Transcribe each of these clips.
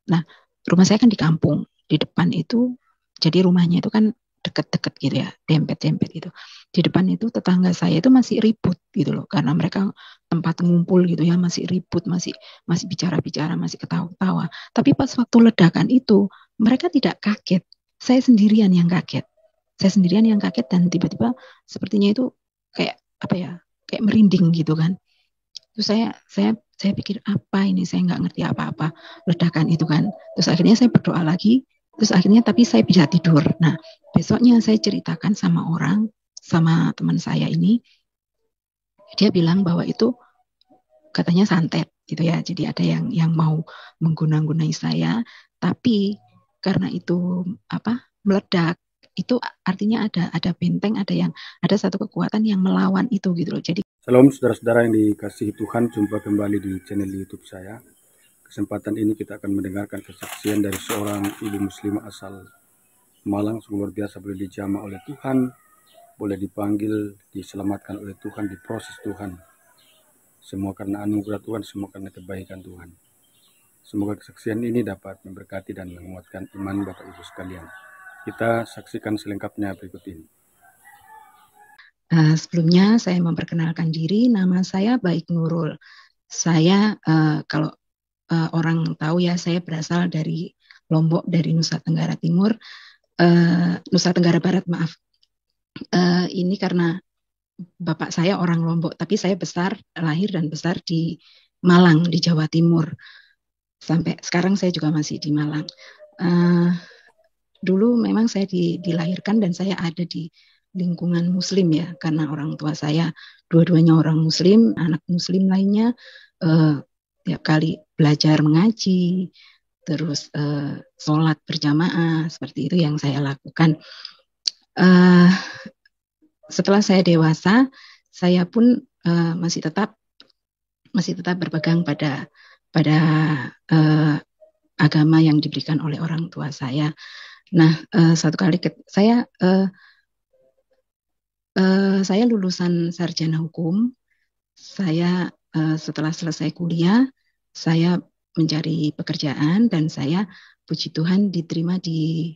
Nah, rumah saya kan di kampung, di depan itu, jadi rumahnya itu kan deket-deket gitu ya, dempet-dempet gitu. Di depan itu tetangga saya itu masih ribut gitu loh, karena mereka tempat ngumpul gitu ya, masih ribut, masih masih bicara-bicara, masih ketawa-ketawa. Tapi pas waktu ledakan itu, mereka tidak kaget. Saya sendirian yang kaget. Saya sendirian yang kaget dan tiba-tiba sepertinya itu kayak apa ya, kayak merinding gitu kan. Terus saya pikir apa ini, saya nggak ngerti apa-apa ledakan itu kan. Terus akhirnya saya berdoa lagi, terus akhirnya tapi saya bisa tidur. Nah, besoknya saya ceritakan sama orang, sama teman saya ini, dia bilang bahwa itu katanya santet gitu ya. Jadi ada yang mau mengguna-gunai saya, tapi karena itu apa meledak, itu artinya ada benteng, ada satu kekuatan yang melawan itu gitu loh. Jadi Shalom saudara-saudara yang dikasihi Tuhan, jumpa kembali di channel YouTube saya. Kesempatan ini kita akan mendengarkan kesaksian dari seorang ibu muslimah asal Malang. Sungguh luar biasa, boleh dijamah oleh Tuhan, boleh dipanggil, diselamatkan oleh Tuhan, diproses Tuhan. Semua karena anugerah Tuhan, semua karena kebaikan Tuhan. Semoga kesaksian ini dapat memberkati dan menguatkan iman Bapak Ibu sekalian. Kita saksikan selengkapnya berikut ini. Sebelumnya saya memperkenalkan diri, nama saya Baik Nurul. Saya kalau orang tahu ya, saya berasal dari Lombok, dari Nusa Tenggara Timur, Nusa Tenggara Barat, maaf. Ini karena bapak saya orang Lombok, tapi saya lahir dan besar di Malang, di Jawa Timur. Sampai sekarang saya juga masih di Malang. Dulu memang saya dilahirkan dan saya ada di lingkungan Muslim ya, karena orang tua saya dua-duanya orang Muslim, anak Muslim lainnya tiap kali belajar mengaji, terus sholat berjamaah, seperti itu yang saya lakukan. Setelah saya dewasa, saya pun masih tetap berpegang pada agama yang diberikan oleh orang tua saya. Nah, satu kali saya lulusan sarjana hukum. Saya setelah selesai kuliah, saya mencari pekerjaan dan saya puji Tuhan diterima di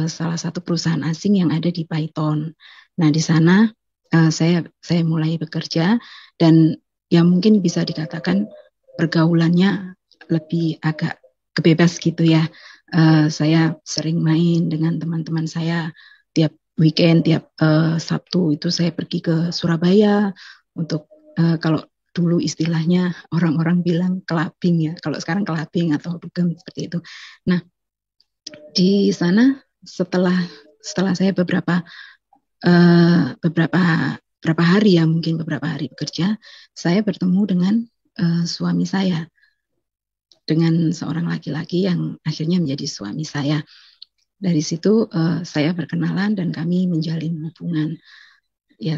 salah satu perusahaan asing yang ada di Python. Nah, di sana saya mulai bekerja dan ya mungkin bisa dikatakan pergaulannya lebih agak kebebas gitu ya. Saya sering main dengan teman-teman saya tiap weekend, tiap Sabtu itu saya pergi ke Surabaya untuk kalau dulu istilahnya orang-orang bilang clubbing ya. Kalau sekarang clubbing atau dugem seperti itu. Nah, di sana setelah saya beberapa hari ya, mungkin beberapa hari bekerja, saya bertemu dengan suami saya, dengan seorang laki-laki yang akhirnya menjadi suami saya. Dari situ saya berkenalan dan kami menjalin hubungan. Ya,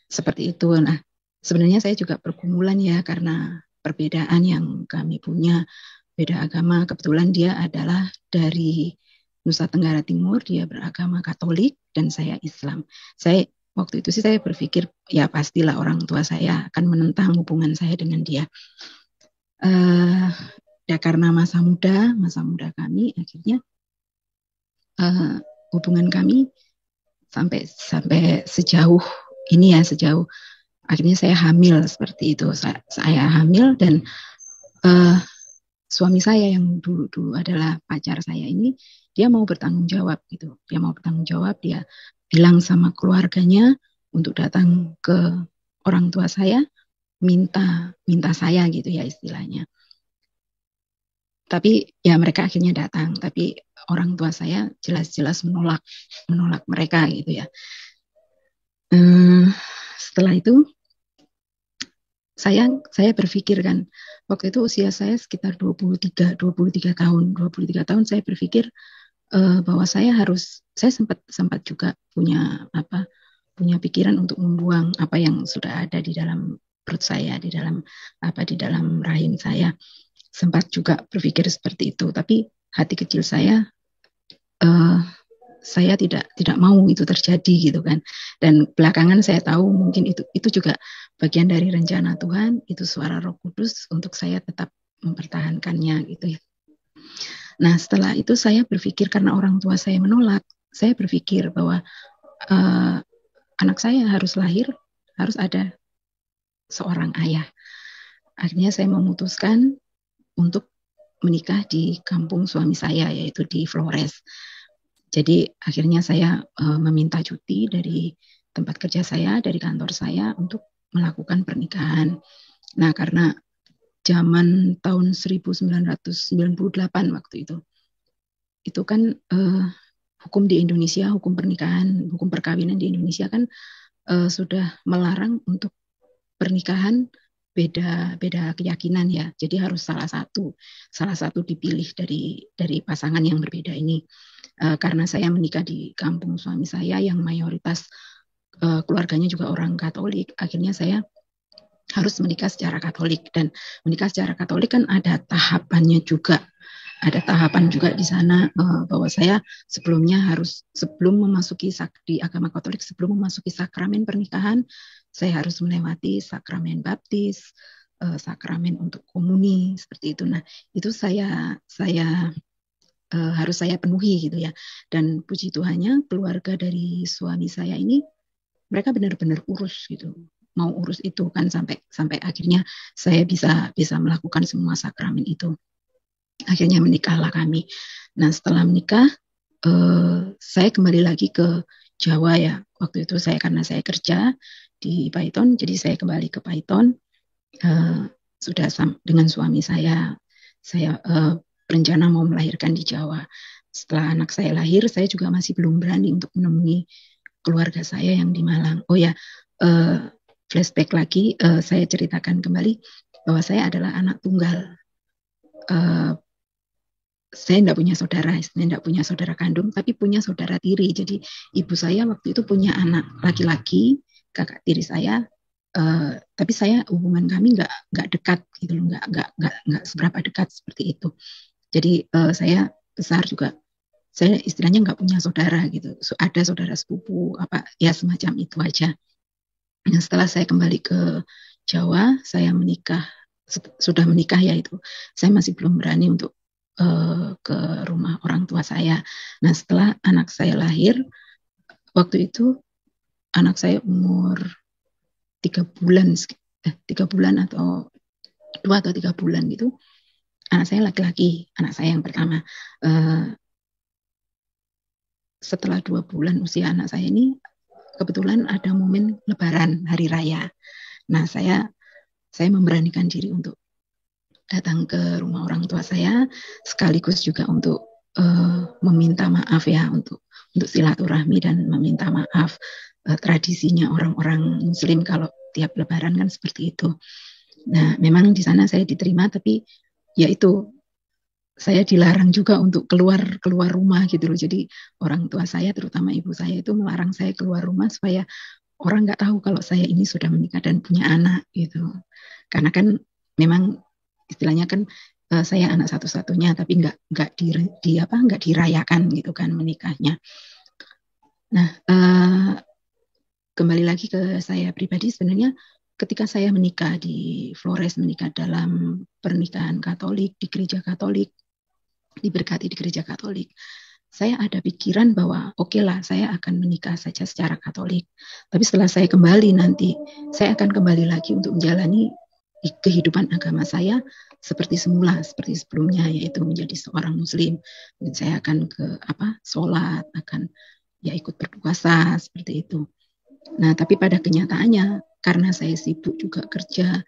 seperti itu. Nah, sebenarnya saya juga pergumulan ya, karena perbedaan yang kami punya, beda agama. Kebetulan dia adalah dari Nusa Tenggara Timur, dia beragama Katolik dan saya Islam. Waktu itu sih saya berpikir ya pastilah orang tua saya akan menentang hubungan saya dengan dia. Ya karena masa muda kami akhirnya hubungan kami sampai sejauh ini ya, sejauh akhirnya saya hamil seperti itu. Saya hamil dan suami saya yang dulu adalah pacar saya ini, dia mau bertanggung jawab gitu. Dia mau bertanggung jawab, dia bilang sama keluarganya untuk datang ke orang tua saya, minta saya gitu ya istilahnya. Tapi ya mereka akhirnya datang, tapi orang tua saya jelas-jelas menolak mereka gitu ya. Setelah itu saya berpikir kan, waktu itu usia saya sekitar 23 tahun. 23 tahun saya berpikir bahwa saya sempat juga punya pikiran untuk membuang apa yang sudah ada di dalam perut saya, di dalam rahim saya. Sempat juga berpikir seperti itu, tapi hati kecil saya tidak mau itu terjadi gitu kan. Dan belakangan saya tahu mungkin itu juga bagian dari rencana Tuhan, itu suara Roh Kudus untuk saya tetap mempertahankannya gitu ya. Nah, setelah itu saya berpikir karena orang tua saya menolak, saya berpikir bahwa anak saya harus lahir, harus ada seorang ayah. Akhirnya saya memutuskan untuk menikah di kampung suami saya, yaitu di Flores. Jadi akhirnya saya meminta cuti dari tempat kerja saya, dari kantor saya untuk melakukan pernikahan. Nah, karena zaman tahun 1998 waktu itu kan hukum di Indonesia, hukum pernikahan, hukum perkawinan di Indonesia kan sudah melarang untuk pernikahan beda keyakinan ya. Jadi harus salah satu dipilih dari pasangan yang berbeda ini. Karena saya menikah di kampung suami saya yang mayoritas keluarganya juga orang Katolik, akhirnya saya harus menikah secara Katolik, dan menikah secara Katolik kan ada tahapannya juga. Ada tahapan juga di sana bahwa saya sebelumnya sebelum memasuki di agama Katolik, sebelum memasuki sakramen pernikahan, saya harus melewati sakramen baptis, sakramen untuk komuni seperti itu. Nah, itu saya harus saya penuhi gitu ya. Dan puji Tuhannya keluarga dari suami saya ini mereka benar-benar urus gitu. Mau urus itu kan sampai akhirnya saya bisa melakukan semua sakramen itu. Akhirnya menikahlah kami. Nah, setelah menikah saya kembali lagi ke Jawa ya. Waktu itu karena saya kerja di Python, jadi saya kembali ke Python. Sudah dengan suami saya berencana mau melahirkan di Jawa. Setelah anak saya lahir, saya juga masih belum berani untuk menemui keluarga saya yang di Malang. Oh ya, flashback lagi, saya ceritakan kembali bahwa saya adalah anak tunggal. Saya tidak punya saudara kandung, tapi punya saudara tiri. Jadi ibu saya waktu itu punya anak laki-laki, kakak tiri saya. Tapi hubungan kami nggak dekat gitu loh, nggak seberapa dekat seperti itu. Jadi saya besar juga, saya istilahnya nggak punya saudara gitu. Ada saudara sepupu apa ya semacam itu aja. Nah, setelah saya kembali ke Jawa, saya sudah menikah ya itu. Saya masih belum berani untuk ke rumah orang tua saya. Nah, setelah anak saya lahir, waktu itu anak saya umur 3 bulan atau 2 atau 3 bulan gitu. Anak saya laki-laki, anak saya yang pertama. Setelah 2 bulan usia anak saya ini, kebetulan ada momen Lebaran, hari raya. Nah, saya memberanikan diri untuk datang ke rumah orang tua saya, sekaligus juga untuk meminta maaf ya, untuk silaturahmi dan meminta maaf. Tradisinya orang-orang Muslim kalau tiap Lebaran kan seperti itu. Nah, memang di sana saya diterima, tapi ya itu saya dilarang juga untuk keluar rumah gitu loh. Jadi orang tua saya, terutama ibu saya itu melarang saya keluar rumah supaya orang nggak tahu kalau saya ini sudah menikah dan punya anak gitu. Karena kan memang istilahnya kan saya anak satu-satunya, tapi nggak dirayakan gitu kan menikahnya. Nah, kembali lagi ke saya pribadi, sebenarnya ketika saya menikah di Flores, menikah dalam pernikahan Katolik di gereja Katolik, diberkati di gereja Katolik, saya ada pikiran bahwa oke lah, saya akan menikah saja secara Katolik. Tapi setelah saya kembali nanti, saya akan kembali lagi untuk menjalani kehidupan agama saya seperti semula, seperti sebelumnya, yaitu menjadi seorang Muslim. Dan saya akan sholat, akan ya ikut berpuasa seperti itu. Nah, tapi pada kenyataannya karena saya sibuk juga kerja,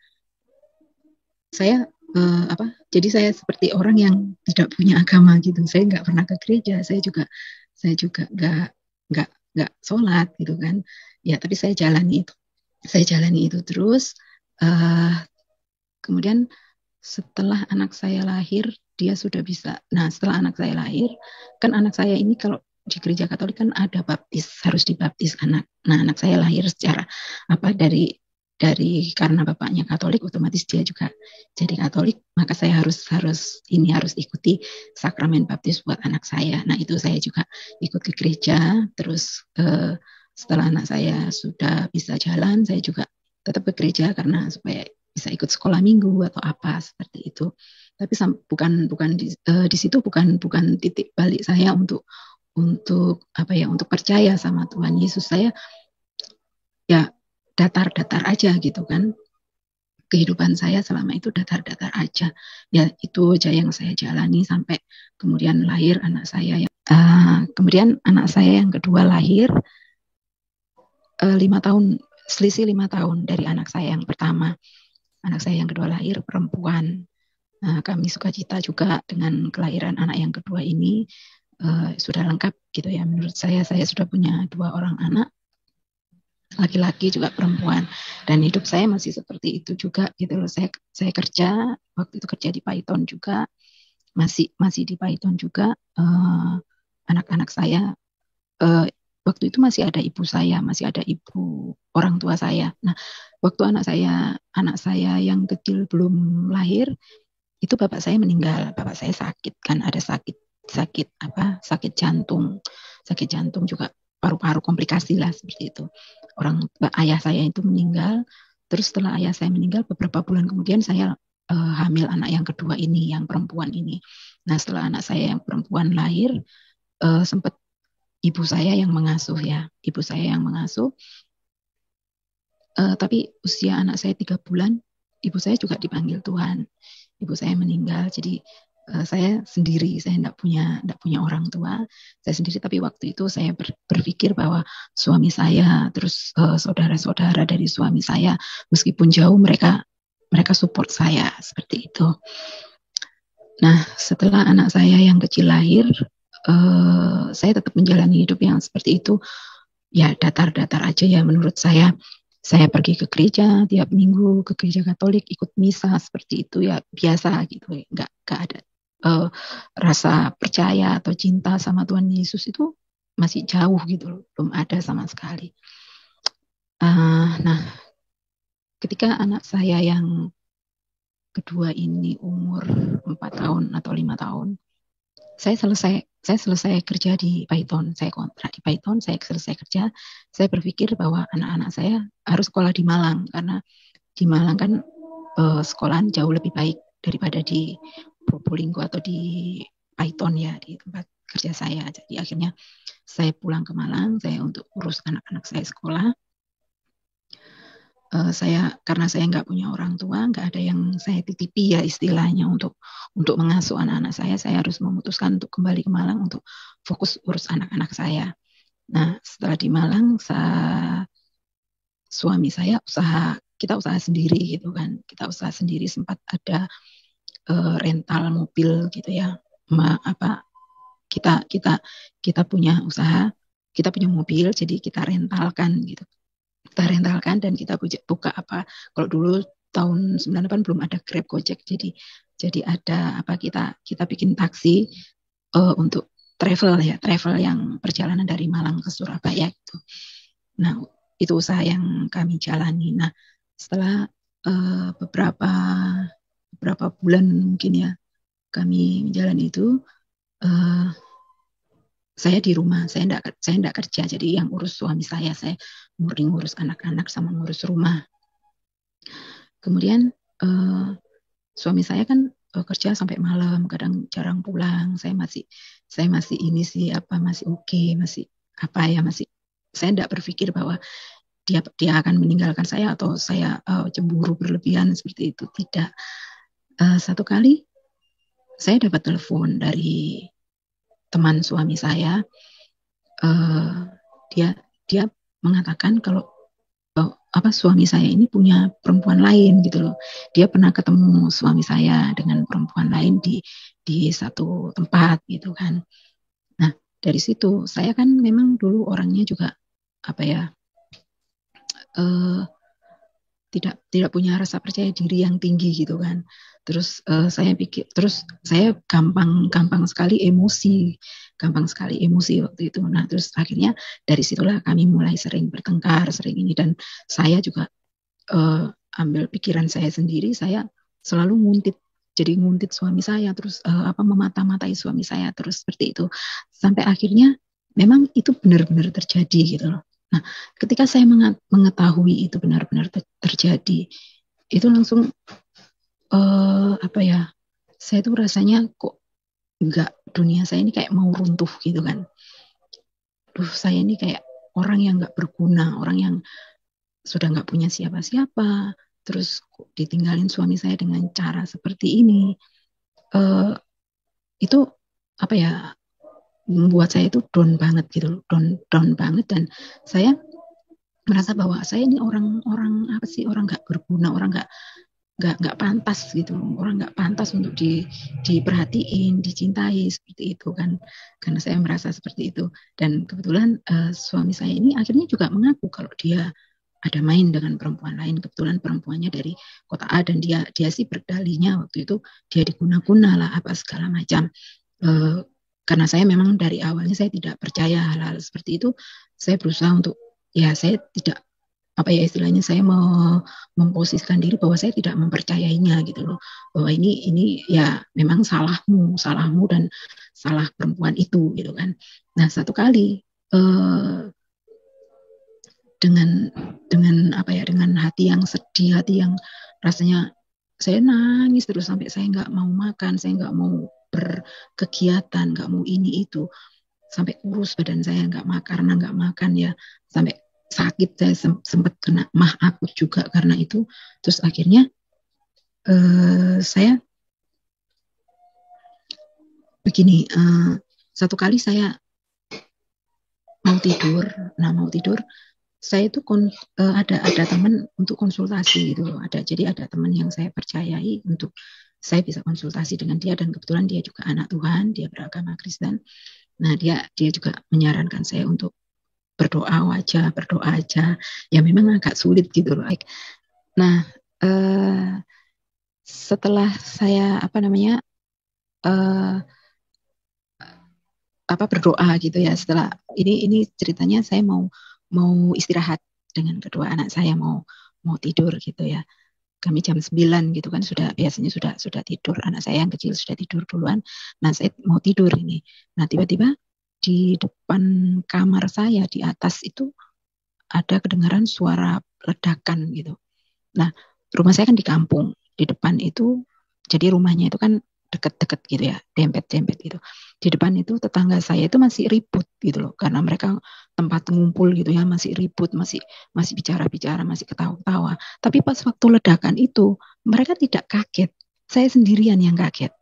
saya jadi saya seperti orang yang tidak punya agama gitu. Saya nggak pernah ke gereja, saya juga nggak sholat gitu kan. Ya, tapi saya jalani itu terus. Kemudian setelah anak saya lahir, dia sudah bisa. Nah, setelah anak saya lahir, kan anak saya ini kalau di gereja Katolik kan ada baptis, harus dibaptis anak. Nah, anak saya lahir secara dari karena bapaknya Katolik, otomatis dia juga jadi Katolik, maka saya harus ikuti sakramen baptis buat anak saya. Nah, itu saya juga ikut ke gereja. Terus setelah anak saya sudah bisa jalan, saya juga tetap ke gereja karena supaya bisa ikut sekolah minggu atau apa seperti itu. Tapi di situ bukan titik balik saya untuk untuk percaya sama Tuhan Yesus. Saya ya datar-datar aja gitu kan. Kehidupan saya selama itu datar-datar aja. Ya itu aja yang saya jalani sampai kemudian lahir anak saya. Kemudian anak saya yang kedua lahir 5 tahun, selisih 5 tahun dari anak saya yang pertama. Anak saya yang kedua lahir perempuan. Nah, kami sukacita juga dengan kelahiran anak yang kedua ini. Sudah lengkap gitu ya. Menurut saya sudah punya 2 orang anak, laki-laki juga perempuan, dan hidup saya masih seperti itu juga gitu loh. Saya kerja, waktu itu kerja di Python juga, masih di Python juga. Anak-anak saya waktu itu masih ada ibu saya, masih ada ibu orang tua saya. Nah, waktu anak saya yang kecil belum lahir, itu bapak saya meninggal. Bapak saya sakit kan, ada sakit jantung juga, paru-paru, komplikasi lah seperti itu. Ayah saya itu meninggal. Terus setelah ayah saya meninggal, beberapa bulan kemudian saya hamil anak yang kedua ini, yang perempuan ini. Nah, setelah anak saya yang perempuan lahir, sempat ibu saya yang mengasuh. Tapi usia anak saya 3 bulan, ibu saya juga dipanggil Tuhan. Ibu saya meninggal, jadi saya sendiri, saya tidak punya orang tua, saya sendiri. Tapi waktu itu saya berpikir bahwa suami saya, terus saudara-saudara dari suami saya, meskipun jauh, mereka support saya seperti itu. Nah, setelah anak saya yang kecil lahir, saya tetap menjalani hidup yang seperti itu, ya datar-datar aja ya menurut saya. Saya pergi ke gereja tiap minggu, ke gereja Katolik, ikut misa seperti itu ya, biasa gitu. Nggak ada rasa percaya atau cinta sama Tuhan Yesus, itu masih jauh gitu loh, belum ada sama sekali. Nah, ketika anak saya yang kedua ini umur 4 tahun atau 5 tahun, saya selesai kerja di Python, saya kontrak di Python, saya selesai kerja. Saya berpikir bahwa anak-anak saya harus sekolah di Malang, karena di Malang kan sekolahan jauh lebih baik daripada di Probolinggo atau di Python ya, di tempat kerja saya. Jadi akhirnya saya pulang ke Malang, saya untuk urus anak-anak saya sekolah. Karena saya nggak punya orang tua, nggak ada yang saya titipi ya istilahnya untuk mengasuh anak-anak saya harus memutuskan untuk kembali ke Malang untuk fokus urus anak-anak saya. Nah, setelah di Malang, suami saya kita usaha sendiri gitu kan, sempat ada rental mobil gitu ya. Kita punya usaha, kita punya mobil, jadi kita rentalkan gitu. Kita rentalkan dan kita buka kalau dulu tahun 98 belum ada Grab, Gojek, jadi ada kita bikin taksi untuk travel yang perjalanan dari Malang ke Surabaya gitu. Nah, itu usaha yang kami jalani. Nah, setelah beberapa bulan mungkin ya kami menjalani itu, saya di rumah, saya enggak kerja, jadi yang urus suami saya murni ngurus anak-anak sama ngurus rumah. Kemudian suami saya kan kerja sampai malam, kadang jarang pulang. Saya masih masih oke, saya enggak berpikir bahwa dia akan meninggalkan saya atau saya cemburu berlebihan seperti itu, tidak. Satu kali saya dapat telepon dari teman suami saya, dia mengatakan kalau suami saya ini punya perempuan lain gitu loh. Dia pernah ketemu suami saya dengan perempuan lain di satu tempat gitu kan. Nah, dari situ saya kan memang dulu orangnya juga tidak punya rasa percaya diri yang tinggi gitu kan. Terus saya gampang sekali emosi waktu itu. Nah, terus akhirnya dari situlah kami mulai sering bertengkar, sering ini, dan saya juga ambil pikiran saya sendiri, saya selalu nguntit suami saya, terus memata-matai suami saya terus seperti itu. Sampai akhirnya memang itu benar-benar terjadi gitu loh. Nah, ketika saya mengetahui itu benar-benar terjadi, itu langsung saya tuh rasanya kok dunia saya ini kayak mau runtuh gitu kan. Saya ini kayak orang yang nggak berguna, orang yang sudah nggak punya siapa-siapa, terus ditinggalin suami saya dengan cara seperti ini. Itu apa ya, membuat saya itu down banget gitu, down banget, dan saya merasa bahwa saya ini orang apa sih, orang nggak berguna, orang nggak pantas gitu, orang nggak pantas untuk diperhatiin, dicintai seperti itu kan, karena saya merasa seperti itu. Dan kebetulan suami saya ini akhirnya juga mengaku kalau dia ada main dengan perempuan lain, kebetulan perempuannya dari kota A, dan dia sih berdalihnya waktu itu dia diguna-guna lah apa segala macam. Karena saya memang dari awalnya saya tidak percaya hal-hal seperti itu. Saya berusaha untuk, ya saya tidak, apa ya istilahnya, saya memposisikan diri bahwa saya tidak mempercayainya gitu loh, bahwa ini ya memang salahmu dan salah perempuan itu gitu kan. Nah satu kali dengan apa ya, dengan hati yang sedih, hati yang rasanya saya nangis terus sampai saya nggak mau makan, saya nggak mau berkegiatan, nggak mau ini itu, sampai kurus badan saya, nggak makan, karena nggak makan ya, sampai sakit, saya sempat kena mah akut juga karena itu. Terus akhirnya saya begini, satu kali saya mau tidur, saya itu ada teman untuk konsultasi gitu loh. Jadi ada teman yang saya percayai untuk saya bisa konsultasi dengan dia, dan kebetulan dia juga anak Tuhan, dia beragama Kristen. Nah dia juga menyarankan saya untuk berdoa aja. Ya memang agak sulit gitu loh. Nah setelah saya berdoa gitu ya, setelah ini ceritanya saya mau istirahat dengan kedua anak saya, mau tidur gitu ya. Kami jam 9 gitu kan, biasanya sudah tidur, anak saya yang kecil sudah tidur duluan. Nah saya mau tidur ini, nah tiba-tiba di depan kamar saya di atas itu ada kedengaran suara ledakan gitu. Nah rumah saya kan di kampung, di depan itu, jadi rumahnya itu kan deket-deket gitu ya, dempet-dempet gitu. Di depan itu tetangga saya itu masih ribut gitu loh, karena mereka tempat ngumpul gitu ya, masih ribut, masih bicara-bicara, masih ketawa-tawa. Tapi pas waktu ledakan itu mereka tidak kaget, saya sendirian yang kaget.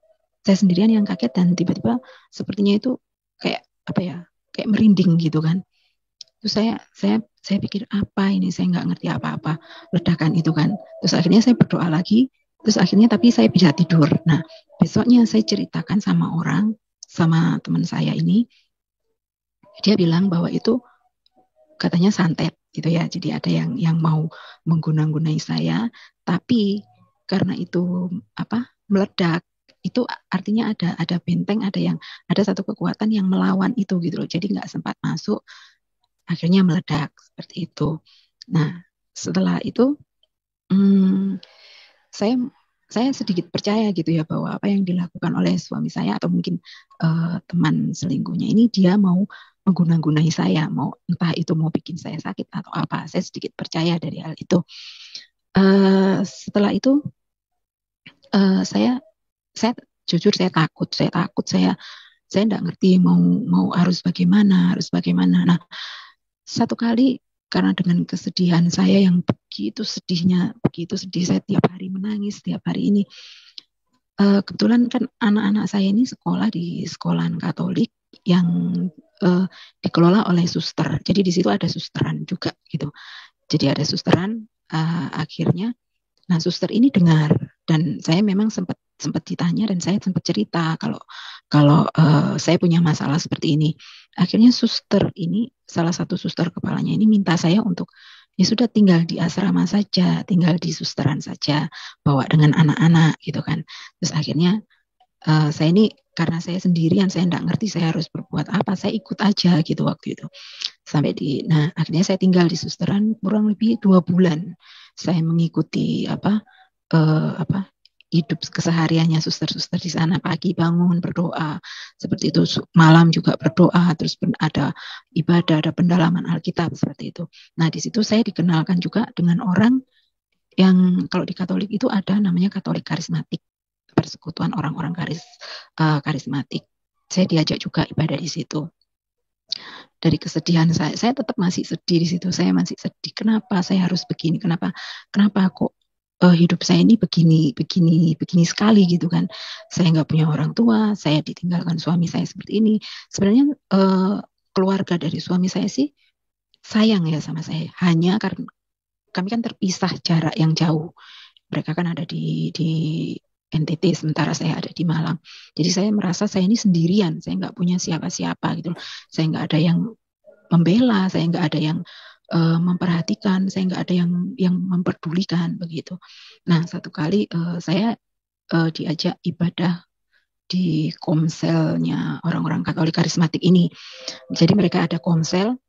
Dan tiba-tiba sepertinya itu kayak apa ya, kayak merinding gitu kan. Terus saya pikir apa ini, saya nggak ngerti apa-apa ledakan itu kan. Terus akhirnya saya berdoa lagi, terus akhirnya tapi saya bisa tidur. Nah besoknya saya ceritakan sama teman saya ini, dia bilang bahwa itu katanya santet gitu ya, jadi ada yang mau mengguna-gunai saya, tapi karena itu meledak, itu artinya ada benteng, ada satu kekuatan yang melawan itu gitu loh, jadi nggak sempat masuk, akhirnya meledak seperti itu. Nah setelah itu saya sedikit percaya gitu ya, bahwa apa yang dilakukan oleh suami saya atau mungkin teman selingkuhnya ini, dia mau mengguna-gunai saya, mau entah itu mau bikin saya sakit atau apa. Saya sedikit percaya dari hal itu. Setelah itu saya jujur saya takut, saya nggak ngerti mau harus bagaimana. Nah satu kali, karena dengan kesedihan saya yang begitu sedih, saya tiap hari menangis, tiap hari ini. Kebetulan kan anak-anak saya ini sekolah di sekolahan Katolik yang dikelola oleh suster. Jadi di situ ada susteran juga gitu. Jadi ada susteran, akhirnya, nah suster ini dengar, dan saya memang sempat ditanya, dan saya sempat cerita kalau saya punya masalah seperti ini. Akhirnya suster ini, salah satu suster kepalanya ini minta saya untuk ya sudah tinggal di asrama saja, tinggal di susteran saja, bawa dengan anak-anak gitu kan. Terus akhirnya saya ini, karena saya sendirian, saya enggak ngerti saya harus berbuat apa, saya ikut aja gitu waktu itu. Nah akhirnya saya tinggal di susteran kurang lebih 2 bulan. Saya mengikuti hidup kesehariannya suster-suster di sana, pagi bangun berdoa seperti itu, malam juga berdoa, terus ada ibadah, ada pendalaman Alkitab seperti itu. Nah di situ saya dikenalkan juga dengan orang yang kalau di Katolik itu ada namanya Katolik karismatik, persekutuan orang-orang karismatik. Saya diajak juga ibadah di situ. Dari kesedihan saya tetap masih sedih di situ. Saya masih sedih. Kenapa saya harus begini? Kenapa kok hidup saya ini begini sekali gitu kan? Saya nggak punya orang tua, saya ditinggalkan suami saya seperti ini. Sebenarnya keluarga dari suami saya sih sayang ya sama saya. Hanya karena kami kan terpisah jarak yang jauh. Mereka kan ada di NTT, sementara saya ada di Malang. Jadi saya merasa saya ini sendirian, saya nggak punya siapa-siapa gitu. Saya nggak ada yang membela, saya nggak ada yang memperhatikan, saya nggak ada yang memperdulikan begitu. Nah, satu kali saya diajak ibadah di komselnya orang-orang Katolik karismatik ini. Jadi mereka ada komsel.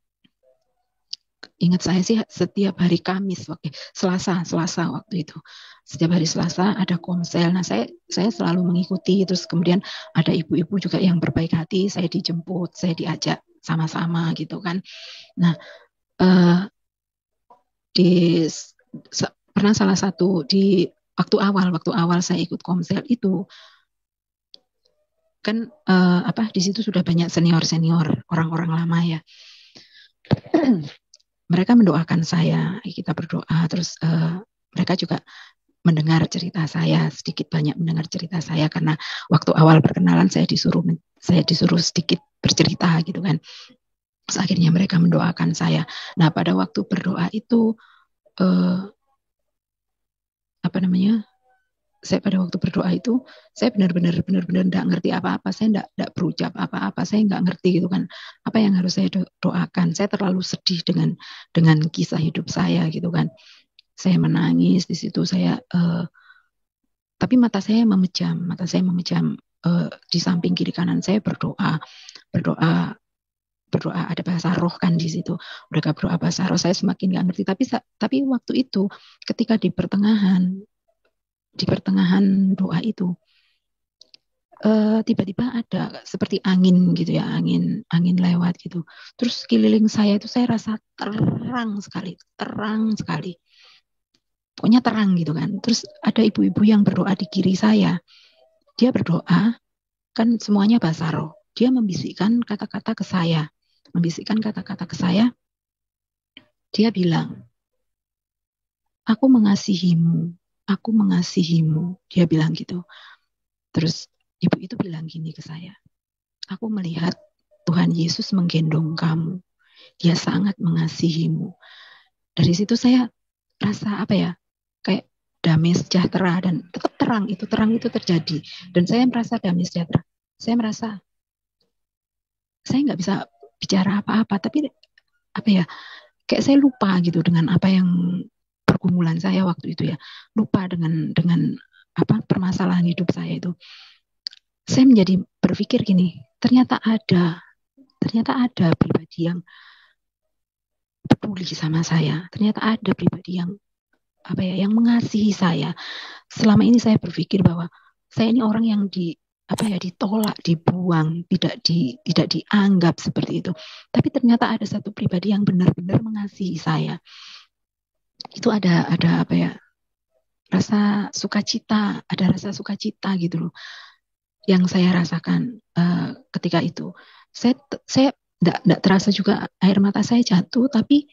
Ingat saya sih setiap hari Kamis, Selasa waktu itu. Setiap hari Selasa ada komsel. Nah, saya selalu mengikuti. Terus kemudian ada ibu-ibu juga yang berbaik hati. Saya dijemput, saya diajak sama-sama gitu kan. Nah, pernah salah satu di waktu awal saya ikut komsel itu kan di situ sudah banyak senior orang-orang lama ya. Mereka mendoakan saya, kita berdoa, terus mereka juga mendengar cerita saya, sedikit banyak mendengar cerita saya, karena waktu awal perkenalan saya disuruh sedikit bercerita gitu kan. Terus akhirnya mereka mendoakan saya. Nah, pada waktu berdoa itu saya pada waktu berdoa itu saya benar-benar enggak ngerti apa-apa, saya enggak berucap apa-apa, saya enggak ngerti gitu kan apa yang harus saya doakan. Saya terlalu sedih dengan kisah hidup saya gitu kan. Saya menangis di situ, tapi mata saya memejam di samping kiri kanan saya berdoa ada bahasa roh kan di situ. Mereka berdoa bahasa roh, saya semakin enggak ngerti, tapi waktu itu ketika di pertengahan doa itu tiba-tiba ada seperti angin gitu ya, angin lewat gitu. Terus sekeliling saya itu saya rasa terang sekali. Pokoknya terang gitu kan. Terus ada ibu-ibu yang berdoa di kiri saya. Dia berdoa, kan semuanya bahasa roh. Dia membisikkan kata-kata ke saya. Dia bilang, aku mengasihimu. Dia bilang gitu. Terus ibu itu bilang gini ke saya, aku melihat Tuhan Yesus menggendong kamu. Dia sangat mengasihimu. Dari situ saya rasa kayak damai sejahtera, dan tetap terang itu terjadi. Dan saya merasa damai sejahtera. Saya merasa saya nggak bisa bicara apa-apa, tapi kayak saya lupa gitu dengan apa yang pergumulan saya waktu itu ya, lupa dengan permasalahan hidup saya itu. Saya menjadi berpikir gini, ternyata ada pribadi yang peduli sama saya, ternyata ada pribadi yang yang mengasihi saya. Selama ini saya berpikir bahwa saya ini orang yang ditolak, dibuang, tidak dianggap seperti itu. Tapi ternyata ada satu pribadi yang benar-benar mengasihi saya. Itu ada rasa sukacita gitu loh yang saya rasakan ketika itu. Saya tidak terasa juga air mata saya jatuh, tapi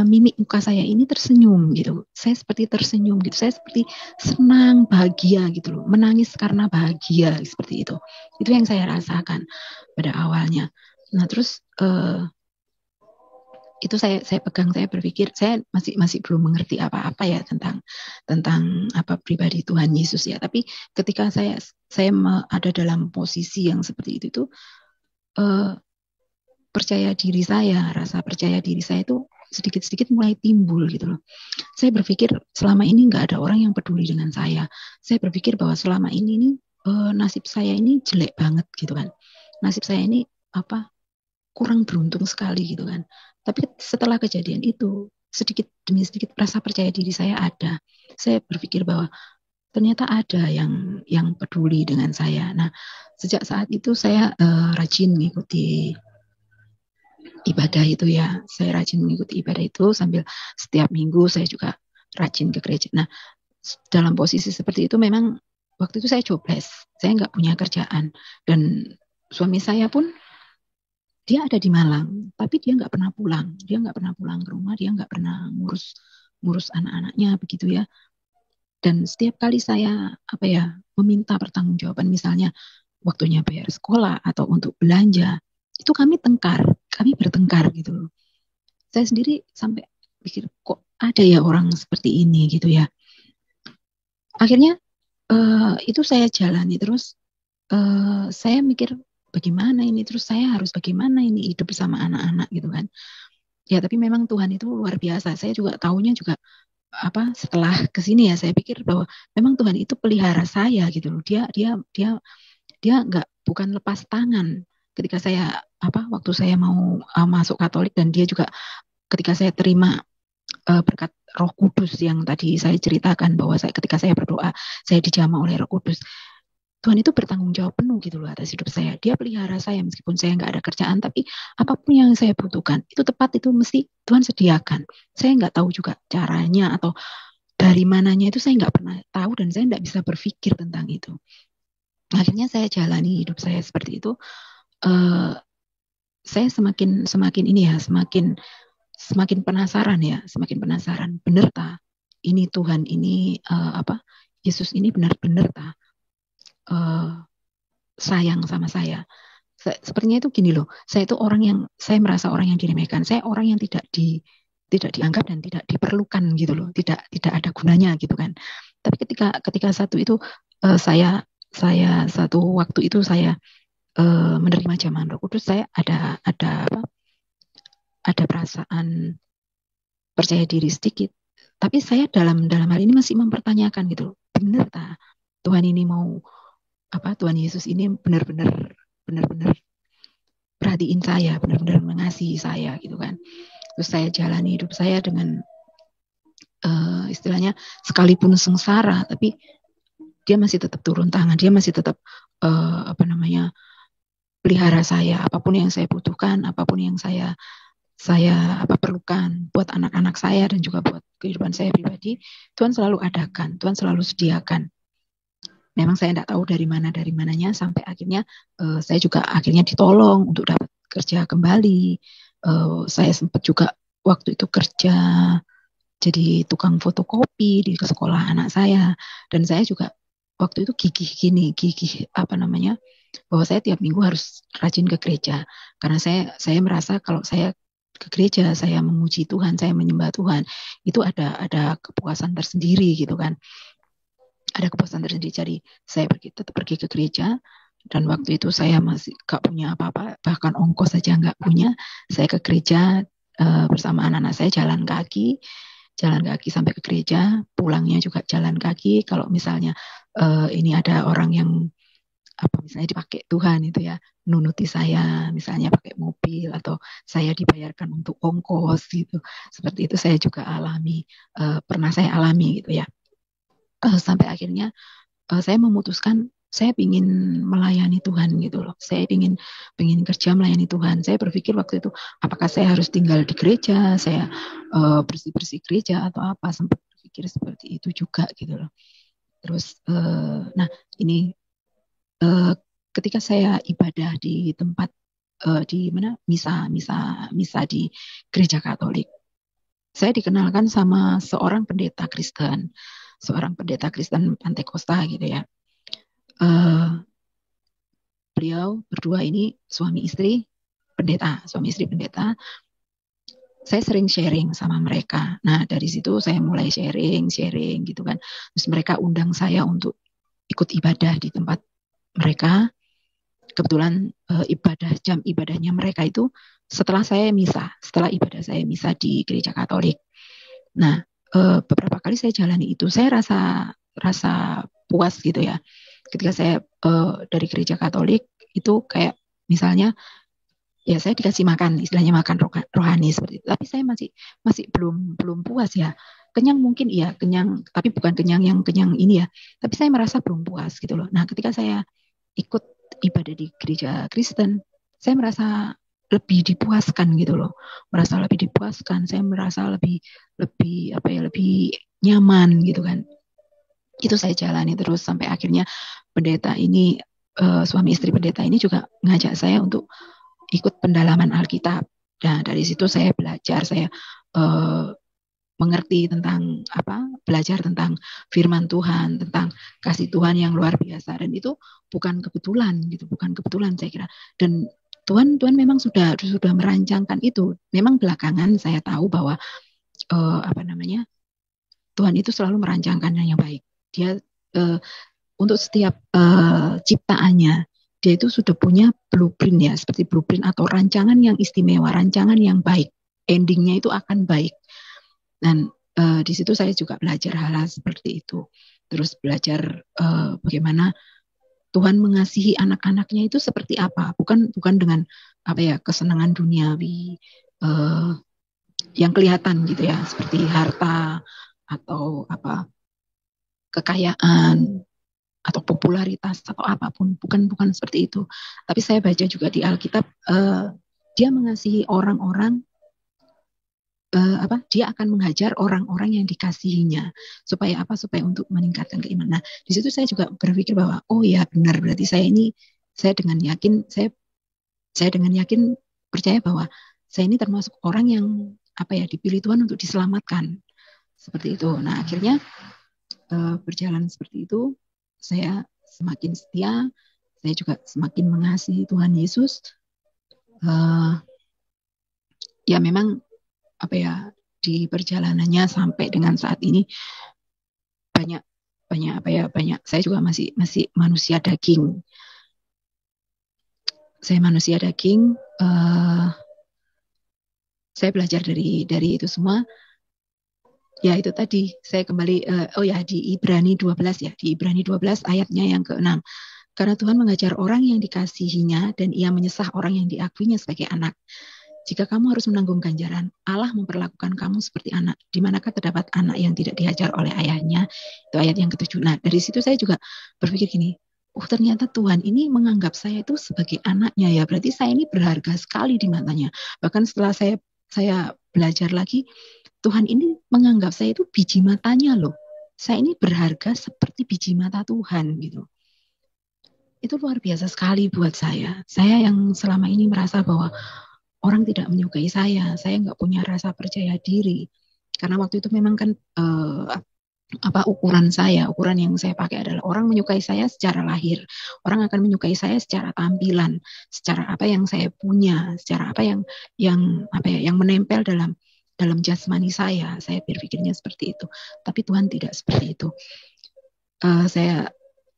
mimik muka saya ini tersenyum gitu. Saya seperti tersenyum gitu. Saya seperti senang, bahagia gitu loh. Menangis karena bahagia seperti itu. Itu yang saya rasakan pada awalnya. Nah, terus itu saya pegang, saya berpikir saya masih belum mengerti apa-apa ya tentang pribadi Tuhan Yesus ya. Tapi ketika saya ada dalam posisi yang seperti itu rasa percaya diri saya itu sedikit-sedikit mulai timbul gitu loh. Saya berpikir selama ini nggak ada orang yang peduli dengan saya. Saya berpikir bahwa selama ini nasib saya ini jelek banget gitu kan. Nasib saya ini kurang beruntung sekali gitu kan. Tapi setelah kejadian itu, sedikit demi sedikit rasa percaya diri saya ada. Saya berpikir bahwa ternyata ada yang peduli dengan saya. Nah, sejak saat itu saya rajin mengikuti ibadah itu ya. Saya rajin mengikuti ibadah itu sambil setiap minggu saya juga rajin ke gereja. Nah, dalam posisi seperti itu memang waktu itu saya jobless, saya nggak punya kerjaan, dan suami saya pun dia ada di Malang, tapi dia nggak pernah pulang, dia nggak pernah pulang ke rumah, dia nggak pernah ngurus ngurus anak-anaknya begitu ya. Dan setiap kali saya meminta pertanggungjawaban, misalnya waktunya bayar sekolah atau untuk belanja, itu kami bertengkar gitu loh. Saya sendiri sampai pikir, kok ada ya orang seperti ini gitu ya. Akhirnya itu saya jalani terus. Saya mikir bagaimana ini, terus saya harus bagaimana ini hidup bersama anak-anak gitu kan. Ya tapi memang Tuhan itu luar biasa. Saya juga taunya juga setelah kesini ya, saya pikir bahwa memang Tuhan itu pelihara saya gitu loh. Dia nggak, bukan lepas tangan ketika saya waktu saya mau masuk Katolik, dan dia juga ketika saya terima berkat Roh Kudus yang tadi saya ceritakan, bahwa ketika saya berdoa saya dijamah oleh Roh Kudus. Tuhan itu bertanggung jawab penuh gitu loh atas hidup saya. Dia pelihara saya meskipun saya nggak ada kerjaan, tapi apapun yang saya butuhkan itu tepat, itu mesti Tuhan sediakan. Saya nggak tahu juga caranya atau dari mananya, itu saya nggak pernah tahu, dan saya nggak bisa berpikir tentang itu. Akhirnya saya jalani hidup saya seperti itu. Saya semakin ini ya, semakin penasaran ya, semakin penasaran. Bener tak? Ini Tuhan ini Yesus ini benar-benar tak sayang sama saya. Sepertinya itu gini loh. Saya merasa orang yang diremehkan. Saya orang yang tidak dianggap dan tidak diperlukan gitu loh. Tidak ada gunanya gitu kan. Tapi ketika satu itu saya satu waktu itu saya menerima jaman Roh Kudus, saya ada perasaan percaya diri sedikit. Tapi saya dalam hal ini masih mempertanyakan gitu loh. Benar tak Tuhan ini mau Tuhan Yesus ini benar-benar perhatiin saya, benar-benar mengasihi saya gitu kan. Terus saya jalani hidup saya dengan istilahnya sekalipun sengsara, tapi dia masih tetap turun tangan, dia masih tetap pelihara saya, apapun yang saya butuhkan, apapun yang saya perlukan buat anak-anak saya dan juga buat kehidupan saya pribadi, Tuhan selalu adakan, Tuhan selalu sediakan. Memang saya tidak tahu dari mananya, sampai akhirnya saya juga akhirnya ditolong untuk dapat kerja kembali. Saya sempat juga waktu itu kerja jadi tukang fotokopi di sekolah anak saya, dan saya juga waktu itu gigih bahwa saya tiap minggu harus rajin ke gereja, karena saya merasa kalau saya ke gereja, saya memuji Tuhan, saya menyembah Tuhan, itu ada kepuasan tersendiri gitu kan. Ada kepuasan tersendiri. Jadi saya tetap pergi ke gereja, dan waktu itu saya masih gak punya apa-apa, bahkan ongkos saja gak punya. Saya ke gereja bersama anak-anak saya, jalan kaki sampai ke gereja, pulangnya juga jalan kaki. Kalau misalnya ini ada orang yang misalnya dipakai Tuhan itu ya, nunuti saya misalnya pakai mobil, atau saya dibayarkan untuk ongkos gitu, seperti itu saya juga pernah saya alami gitu ya. Sampai akhirnya saya memutuskan saya ingin melayani Tuhan gitu loh. Saya ingin kerja melayani Tuhan. Saya berpikir waktu itu, apakah saya harus tinggal di gereja, saya bersih-bersih gereja atau apa, sempat berpikir seperti itu juga gitu loh. Terus nah ini ketika saya ibadah di tempat di mana misa di gereja Katolik, saya dikenalkan sama seorang pendeta Kristen Pantai Kosta gitu ya. Beliau berdua ini suami istri pendeta. Saya sering sharing sama mereka. Nah dari situ saya mulai sharing gitu kan. Terus mereka undang saya untuk ikut ibadah di tempat mereka. Kebetulan jam ibadahnya mereka itu setelah ibadah saya misa di gereja Katolik. Nah beberapa kali saya jalani itu, saya rasa puas gitu ya. Ketika saya dari gereja Katolik itu kayak misalnya ya saya dikasih makan, istilahnya makan rohani seperti itu. Tapi saya masih belum puas ya. Kenyang mungkin iya, kenyang, tapi bukan kenyang yang kenyang ini ya. Tapi saya merasa belum puas gitu loh. Nah, ketika saya ikut ibadah di gereja Kristen, saya merasa lebih dipuaskan gitu loh. Saya merasa lebih nyaman gitu kan. Itu saya jalani terus sampai akhirnya pendeta ini, suami istri pendeta ini juga ngajak saya untuk ikut pendalaman Alkitab. Nah, dari situ saya belajar, saya mengerti tentang belajar tentang firman Tuhan, tentang kasih Tuhan yang luar biasa, dan itu bukan kebetulan gitu, bukan kebetulan saya kira. Dan Tuhan memang sudah merancangkan itu. Memang belakangan saya tahu bahwa Tuhan itu selalu merancangkan yang baik. Dia untuk setiap ciptaannya, dia itu sudah punya blueprint ya, seperti blueprint atau rancangan yang istimewa, rancangan yang baik. Endingnya itu akan baik. Dan di situ saya juga belajar hal-hal seperti itu. Terus belajar bagaimana Tuhan mengasihi anak-anaknya itu seperti apa. Bukan dengan kesenangan duniawi yang kelihatan gitu ya, seperti harta atau kekayaan atau popularitas atau apapun. Bukan seperti itu. Tapi saya baca juga di Alkitab, dia mengasihi orang-orang, dia akan menghajar orang-orang yang dikasihinya supaya untuk meningkatkan keimanan. Nah, di situ saya juga berpikir bahwa oh ya benar, berarti saya dengan yakin percaya bahwa saya ini termasuk orang yang dipilih Tuhan untuk diselamatkan seperti itu. Nah, akhirnya berjalan seperti itu, saya semakin setia, saya juga semakin mengasihi Tuhan Yesus. Ya memang di perjalanannya sampai dengan saat ini banyak saya juga masih manusia daging. Saya manusia daging. Saya belajar dari itu semua. Ya itu tadi saya kembali di Ibrani 12 ya, di Ibrani 12 ayatnya yang ke-6. Karena Tuhan mengajar orang yang dikasihinya dan ia menyesah orang yang diakuinya sebagai anak. Jika kamu harus menanggung ganjaran, Allah memperlakukan kamu seperti anak. Di manakah terdapat anak yang tidak dihajar oleh ayahnya? Itu ayat yang ke-7. Nah, dari situ saya juga berpikir gini, ternyata Tuhan ini menganggap saya itu sebagai anaknya ya. Berarti saya ini berharga sekali di matanya. Bahkan setelah saya belajar lagi, Tuhan ini menganggap saya itu biji matanya loh. Saya ini berharga seperti biji mata Tuhan gitu. Itu luar biasa sekali buat saya. Saya yang selama ini merasa bahwa orang tidak menyukai saya nggak punya rasa percaya diri. Karena waktu itu memang kan ukuran yang saya pakai adalah orang menyukai saya secara lahir. Orang akan menyukai saya secara tampilan, secara apa yang saya punya, secara apa yang menempel dalam jasmani saya. Saya berpikirnya seperti itu. Tapi Tuhan tidak seperti itu.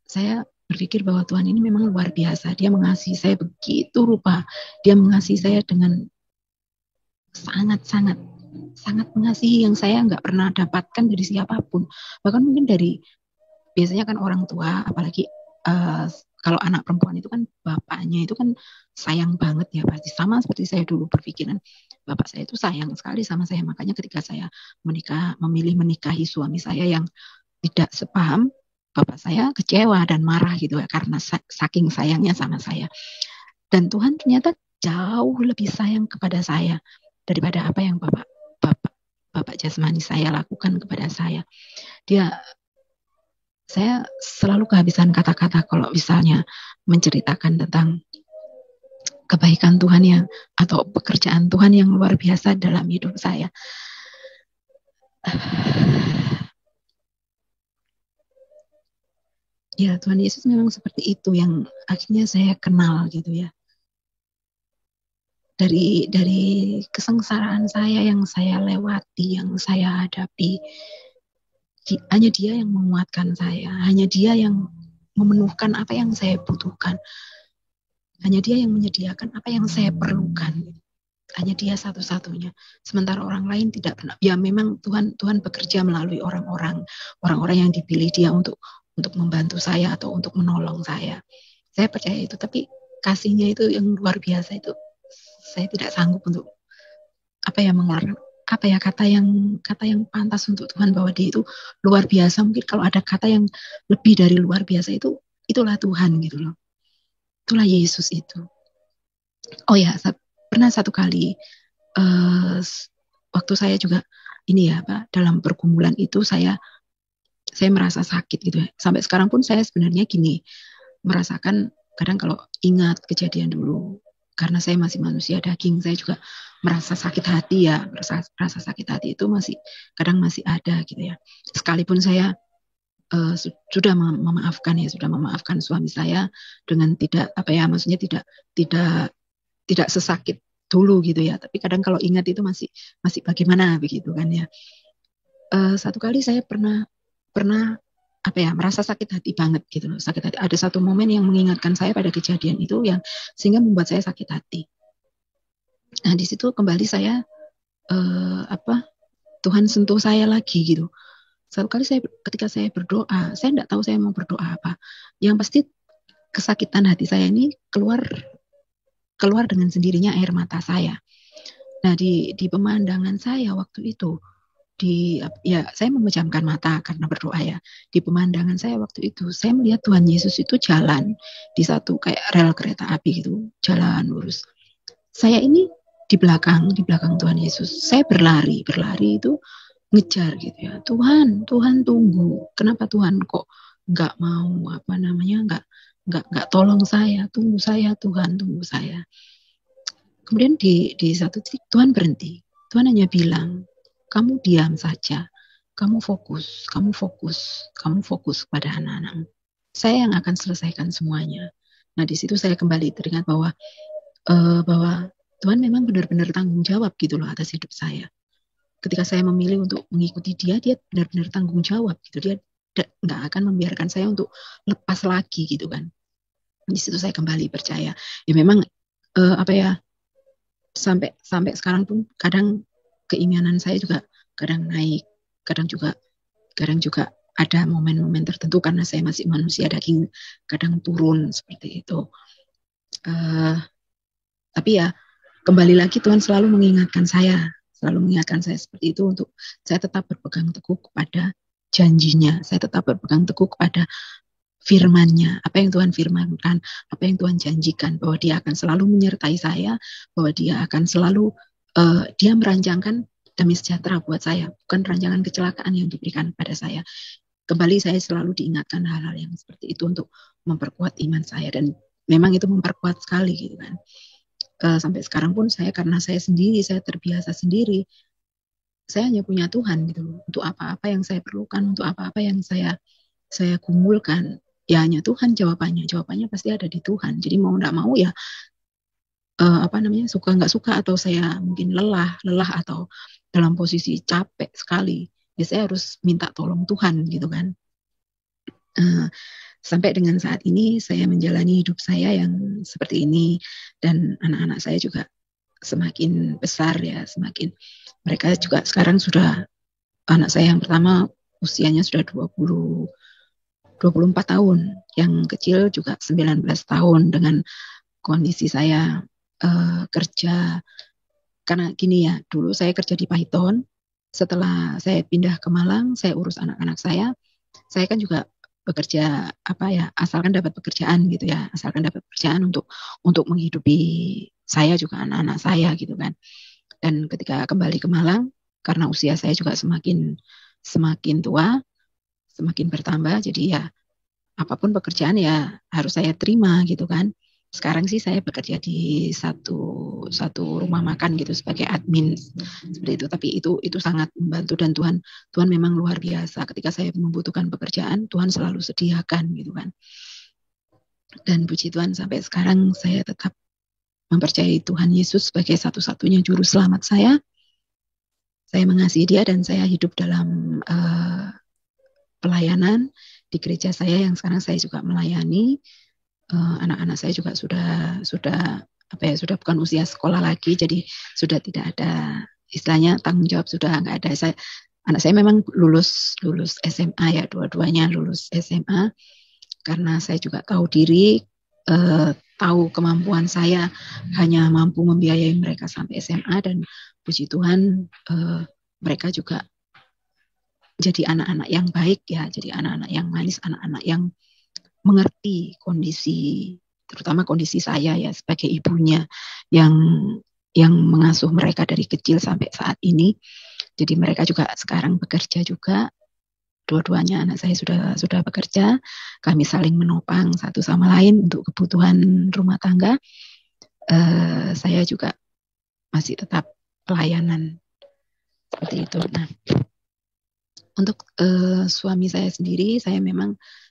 Saya berpikir bahwa Tuhan ini memang luar biasa. Dia mengasihi saya begitu rupa. Dia mengasihi saya dengan sangat mengasihi yang saya nggak pernah dapatkan dari siapapun. Bahkan mungkin biasanya kan orang tua, apalagi kalau anak perempuan itu kan bapaknya itu kan sayang banget ya, pasti sama seperti saya dulu berpikiran. Bapak saya itu sayang sekali sama saya. Makanya ketika saya memilih menikahi suami saya yang tidak sepaham, bapak saya kecewa dan marah gitu ya, karena saking sayangnya sama saya. Dan Tuhan ternyata jauh lebih sayang kepada saya daripada apa yang bapak jasmani saya lakukan kepada saya. Saya selalu kehabisan kata-kata kalau misalnya menceritakan tentang kebaikan Tuhan atau pekerjaan Tuhan yang luar biasa dalam hidup saya. Ya, Tuhan Yesus memang seperti itu yang akhirnya saya kenal gitu ya. Dari kesengsaraan saya yang saya lewati, yang saya hadapi, hanya Dia yang menguatkan saya, hanya Dia yang memenuhkan apa yang saya butuhkan, hanya Dia yang menyediakan apa yang saya perlukan. Hanya Dia satu-satunya. Sementara orang lain tidak pernah. Ya memang Tuhan bekerja melalui orang-orang yang dipilih Dia untuk membantu saya atau untuk menolong saya. Saya percaya itu, tapi kasihnya itu yang luar biasa itu. Saya tidak sanggup untuk mengeluarkan kata yang pantas untuk Tuhan bahwa Dia itu luar biasa. Mungkin kalau ada kata yang lebih dari luar biasa itulah Tuhan gitu loh. Itulah Yesus itu. Oh ya, pernah satu kali waktu saya juga dalam pergumulan itu saya saya merasa sakit gitu ya. Sampai sekarang pun saya sebenarnya gini, merasakan kadang kalau ingat kejadian dulu, karena saya masih manusia daging, saya juga merasa sakit hati ya, rasa sakit hati itu kadang masih ada gitu ya. Sekalipun saya sudah memaafkan suami saya dengan tidak maksudnya tidak sesakit dulu gitu ya. Tapi kadang kalau ingat itu masih bagaimana begitu kan ya. Satu kali saya pernah merasa sakit hati banget gitu loh, sakit hati. Ada satu momen yang mengingatkan saya pada kejadian itu yang sehingga membuat saya sakit hati. Nah di situ kembali saya Tuhan sentuh saya lagi gitu. Satu kali ketika saya berdoa, saya tidak tahu saya mau berdoa apa. Yang pasti kesakitan hati saya ini keluar dengan sendirinya air mata saya. Nah di pemandangan saya waktu itu, saya memejamkan mata karena berdoa ya. Di pemandangan saya waktu itu, saya melihat Tuhan Yesus itu jalan di satu kayak rel kereta api gitu, jalan lurus. Saya ini di belakang Tuhan Yesus. Saya berlari itu ngejar gitu ya. Tuhan tunggu. Kenapa Tuhan kok nggak mau nggak tolong saya, tunggu saya Tuhan, tunggu saya. Kemudian di satu titik Tuhan berhenti. Tuhan hanya bilang, kamu diam saja, kamu fokus pada anak-anakmu. Saya yang akan selesaikan semuanya. Nah di situ saya kembali teringat bahwa Tuhan memang benar-benar tanggung jawab gitu loh atas hidup saya. Ketika saya memilih untuk mengikuti dia benar-benar tanggung jawab gitu. Dia nggak akan membiarkan saya untuk lepas lagi gitu kan. Di situ saya kembali percaya. Ya memang sampai sekarang pun kadang keimanan saya juga kadang naik, kadang juga ada momen-momen tertentu karena saya masih manusia daging, kadang turun seperti itu. Tapi ya kembali lagi Tuhan selalu mengingatkan saya seperti itu untuk saya tetap berpegang teguh kepada janjinya, saya tetap berpegang teguh kepada firman-Nya, apa yang Tuhan firmankan, apa yang Tuhan janjikan, bahwa Dia akan selalu menyertai saya, bahwa Dia akan selalu Dia merancangkan damai sejahtera buat saya, bukan rancangan kecelakaan yang diberikan pada saya. Kembali saya selalu diingatkan hal-hal yang seperti itu untuk memperkuat iman saya, dan memang itu memperkuat sekali gitu kan. Sampai sekarang pun karena saya sendiri, saya terbiasa sendiri, saya hanya punya Tuhan gitu. Untuk apa-apa yang saya perlukan, untuk apa-apa yang saya kumpulkan, ya hanya Tuhan jawabannya pasti ada di Tuhan. Jadi mau nggak mau ya suka nggak suka, atau saya mungkin lelah atau dalam posisi capek sekali, ya saya harus minta tolong Tuhan gitu kan. Sampai dengan saat ini saya menjalani hidup saya yang seperti ini, dan anak-anak saya juga semakin besar ya, mereka juga sekarang sudah, anak saya yang pertama usianya sudah 24 tahun, yang kecil juga 19 tahun. Dengan kondisi saya kerja, karena gini ya, dulu saya kerja di Python, setelah saya pindah ke Malang, saya urus anak-anak saya kan juga bekerja asalkan dapat pekerjaan gitu ya, untuk menghidupi saya juga anak-anak saya gitu kan. Dan ketika kembali ke Malang, karena usia saya juga semakin tua, semakin bertambah, jadi ya apapun pekerjaan ya harus saya terima gitu kan. Sekarang sih saya bekerja di satu rumah makan gitu sebagai admin seperti itu, tapi itu sangat membantu, dan Tuhan memang luar biasa. Ketika saya membutuhkan pekerjaan, Tuhan selalu sediakan gitu kan. Dan puji Tuhan sampai sekarang saya tetap mempercayai Tuhan Yesus sebagai satu-satunya juru selamat saya. Saya mengasihi Dia dan saya hidup dalam pelayanan di gereja saya yang sekarang saya juga melayani. Anak-anak saya juga sudah bukan usia sekolah lagi, jadi sudah tidak ada istilahnya tanggung jawab, sudah nggak ada. Anak saya memang lulus SMA ya, dua-duanya lulus SMA, karena saya juga tahu diri, tahu kemampuan saya hanya mampu membiayai mereka sampai SMA, dan puji Tuhan mereka juga jadi anak-anak yang baik ya, jadi anak-anak yang manis, anak-anak yang mengerti terutama kondisi saya ya sebagai ibunya yang mengasuh mereka dari kecil sampai saat ini. Jadi mereka juga sekarang bekerja juga, dua-duanya anak saya sudah bekerja, kami saling menopang satu sama lain untuk kebutuhan rumah tangga. Saya juga masih tetap pelayanan seperti itu. Nah, untuk suami saya sendiri, saya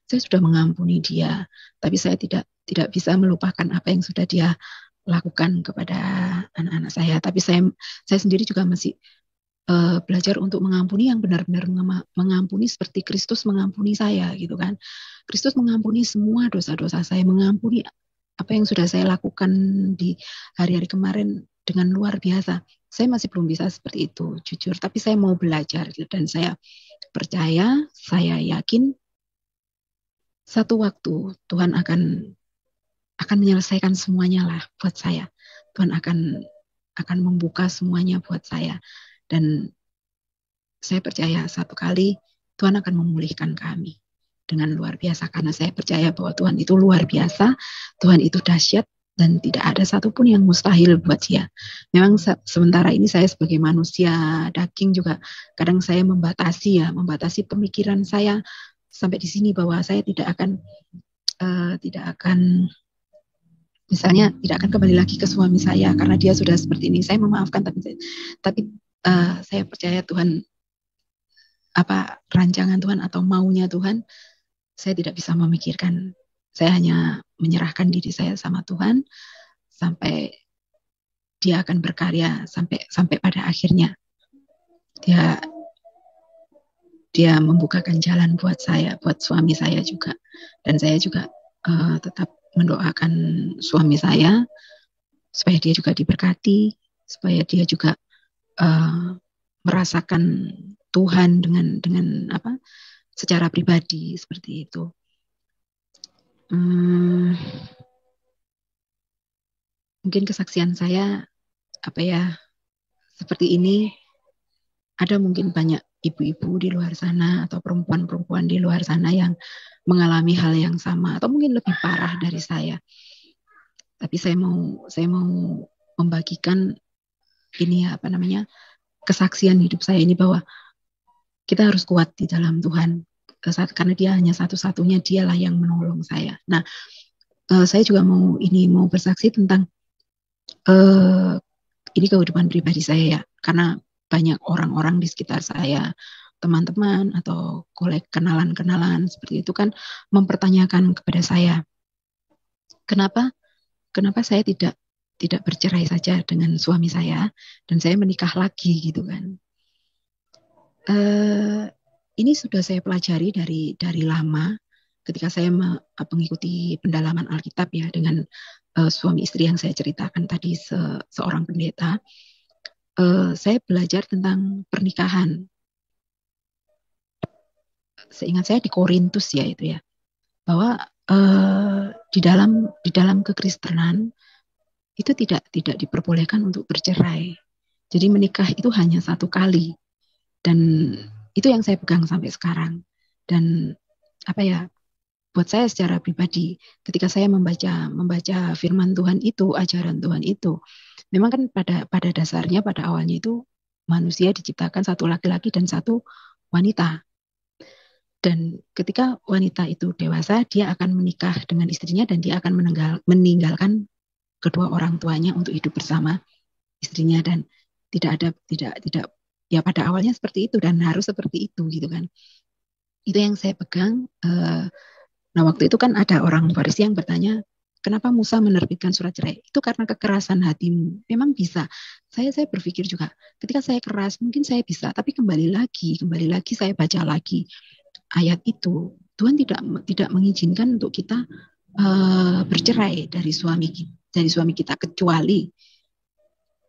sudah mengampuni dia, tapi saya tidak bisa melupakan apa yang sudah dia lakukan kepada anak-anak saya. Tapi saya sendiri juga masih belajar untuk mengampuni yang benar-benar mengampuni seperti Kristus mengampuni saya gitu kan. Kristus mengampuni semua dosa-dosa saya, mengampuni apa yang sudah saya lakukan di hari-hari kemarin dengan luar biasa. Saya masih belum bisa seperti itu, jujur. Tapi saya mau belajar gitu, dan saya percaya, saya yakin satu waktu Tuhan akan menyelesaikan semuanya lah buat saya. Tuhan akan membuka semuanya buat saya. Dan saya percaya satu kali Tuhan akan memulihkan kami dengan luar biasa. Karena saya percaya bahwa Tuhan itu luar biasa, Tuhan itu dahsyat, dan tidak ada satupun yang mustahil buat dia. Memang sementara ini saya sebagai manusia daging juga kadang saya membatasi pemikiran saya sampai di sini, bahwa saya tidak akan misalnya tidak akan kembali lagi ke suami saya karena dia sudah seperti ini. Saya memaafkan, tapi saya percaya Tuhan, apa rancangan Tuhan atau maunya Tuhan, saya tidak bisa memikirkan. Saya hanya menyerahkan diri saya sama Tuhan sampai dia akan berkarya, sampai pada akhirnya dia membukakan jalan buat saya, buat suami saya juga. Dan saya juga tetap mendoakan suami saya supaya dia juga diberkati, supaya dia juga merasakan Tuhan dengan secara pribadi seperti itu. Mungkin kesaksian saya seperti ini. Ada mungkin banyak ibu-ibu di luar sana atau perempuan-perempuan di luar sana yang mengalami hal yang sama atau mungkin lebih parah dari saya. Tapi saya mau membagikan ini kesaksian hidup saya ini, bahwa kita harus kuat di dalam Tuhan, karena dia hanya satu-satunya, dialah yang menolong saya. Nah, saya juga mau bersaksi tentang ini kehidupan pribadi saya ya, karena banyak orang-orang di sekitar saya, teman-teman atau kenalan-kenalan seperti itu kan mempertanyakan kepada saya, kenapa saya tidak bercerai saja dengan suami saya dan saya menikah lagi gitu kan. Ini sudah saya pelajari dari lama ketika saya mengikuti pendalaman Alkitab ya dengan suami istri yang saya ceritakan tadi, seorang pendeta. Saya belajar tentang pernikahan. Seingat saya di Korintus ya itu ya, bahwa di dalam kekristenan itu tidak diperbolehkan untuk bercerai. Jadi menikah itu hanya satu kali, dan itu yang saya pegang sampai sekarang. Dan buat saya secara pribadi, ketika saya membaca firman Tuhan itu, ajaran Tuhan itu, memang kan pada dasarnya, pada awalnya itu manusia diciptakan satu laki-laki dan satu wanita. Dan ketika wanita itu dewasa, dia akan menikah dengan istrinya dan dia akan meninggalkan kedua orang tuanya untuk hidup bersama istrinya, dan tidak ya pada awalnya seperti itu dan harus seperti itu gitu kan. Itu yang saya pegang. Nah waktu itu kan ada orang Farisi yang bertanya, kenapa Musa menerbitkan surat cerai? Itu karena kekerasan hatimu. Memang bisa. Saya berpikir juga, ketika saya keras mungkin saya bisa, tapi kembali lagi saya baca lagi ayat itu. Tuhan tidak mengizinkan untuk kita bercerai dari suami kita, kecuali